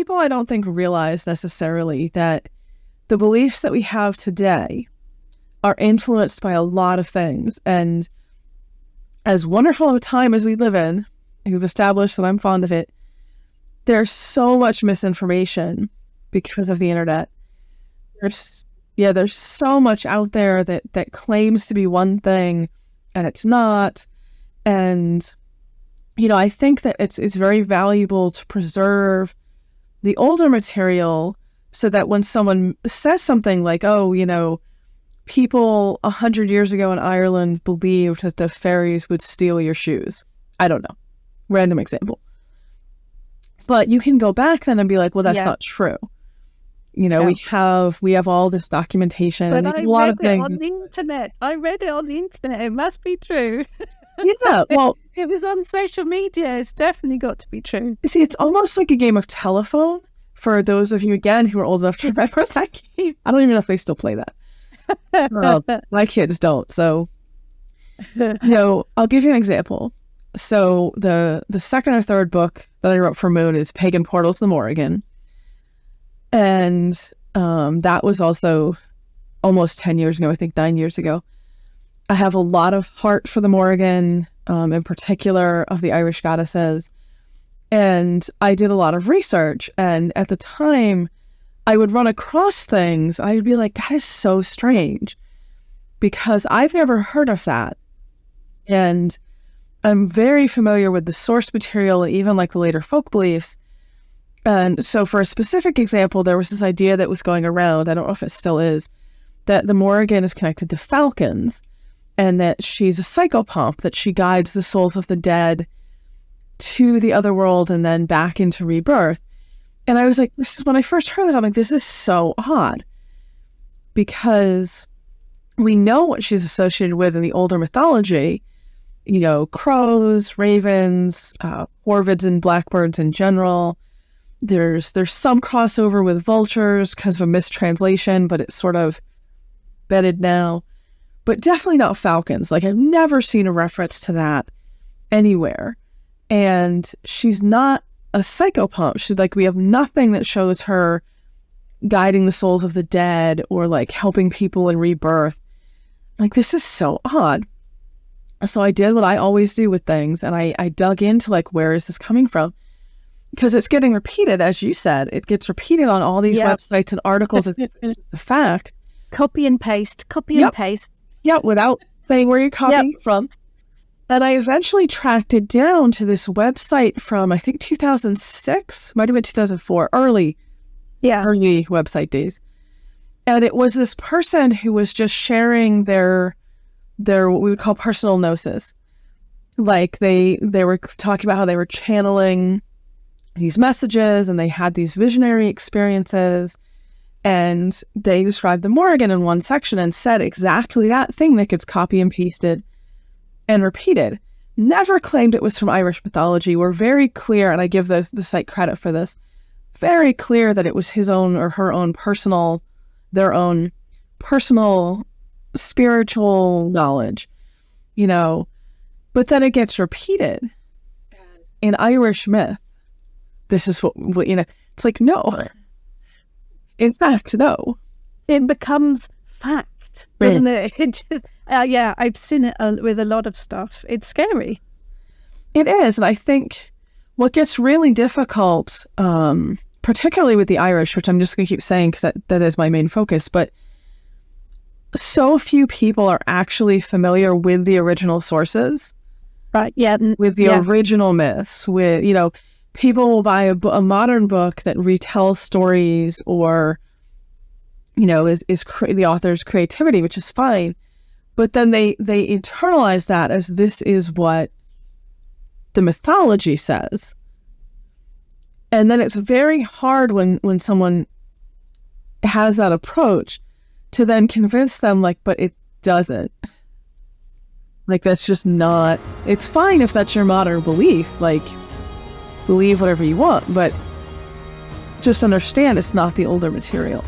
people, I don't think, realize necessarily that the beliefs that we have today are influenced by a lot of things. And as wonderful of a time as we live in, and we've established that I'm fond of it, there's so much misinformation because of the internet. There's so much out there that claims to be one thing and it's not. And, I think that it's very valuable to preserve the older material so that when someone says something like, people 100 years ago in Ireland believed that the fairies would steal your shoes. I don't know. Random example. But you can go back then and be like, well, that's not true. We have all this documentation. But and I a lot of things on the internet. I read it on the internet. It must be true. Yeah, well, it was on social media. It's definitely got to be true. See, it's almost like a game of telephone for those of you, again, who are old enough to remember that game. I don't even know if they still play that. My kids don't. So, I'll give you an example. So the second or third book that I wrote for Moon is Pagan Portals, the Morrigan. And that was also almost 10 years ago, I think 9 years ago. I have a lot of heart for the Morrigan, in particular of the Irish goddesses. And I did a lot of research. And at the time, I would run across things. I would be like, that is so strange because I've never heard of that. And I'm very familiar with the source material and even like the later folk beliefs. And so for a specific example, there was this idea that was going around, I don't know if it still is, that the Morrigan is connected to falcons and that she's a psychopomp, that she guides the souls of the dead to the other world and then back into rebirth. And I was like, when I first heard this, I'm like, this is so odd because we know what she's associated with in the older mythology, crows, ravens, corvids and blackbirds in general. There's some crossover with vultures because of a mistranslation, but it's sort of bedded now. But definitely not falcons. Like, I've never seen a reference to that anywhere. And she's not a psychopomp. We have nothing that shows her guiding the souls of the dead or like helping people in rebirth. Like, this is so odd. So I did what I always do with things, and I dug into like, where is this coming from? Because it's getting repeated, as you said. It gets repeated on all these websites and articles. It's just a fact. Copy and paste. And paste. Yeah, without saying where you're copying from. And I eventually tracked it down to this website from, I think, 2006. Might have been 2004. Early website days. And it was this person who was just sharing their what we would call personal gnosis. Like, they were talking about how they were channeling these messages and they had these visionary experiences. And they described the Morrigan in one section and said exactly that thing that gets copy and pasted and repeated. Never claimed it was from Irish mythology. We're very clear, and I give the site credit for this, very clear that it was his own or her own personal, their own personal spiritual knowledge, but then it gets repeated in Irish myth. This is what it's like, no. In fact, no. It becomes fact, doesn't it? It just, I've seen it with a lot of stuff. It's scary. It is. And I think what gets really difficult, particularly with the Irish, which I'm just going to keep saying because that is my main focus, but so few people are actually familiar with the original sources. Right, yeah. With the original myths, with, people will buy a modern book that retells stories or, is the author's creativity, which is fine. But then they internalize that as this is what the mythology says. And then it's very hard when someone has that approach to then convince them, like, but it doesn't. Like, that's just not... It's fine if that's your modern belief, like, believe whatever you want, but just understand it's not the older material.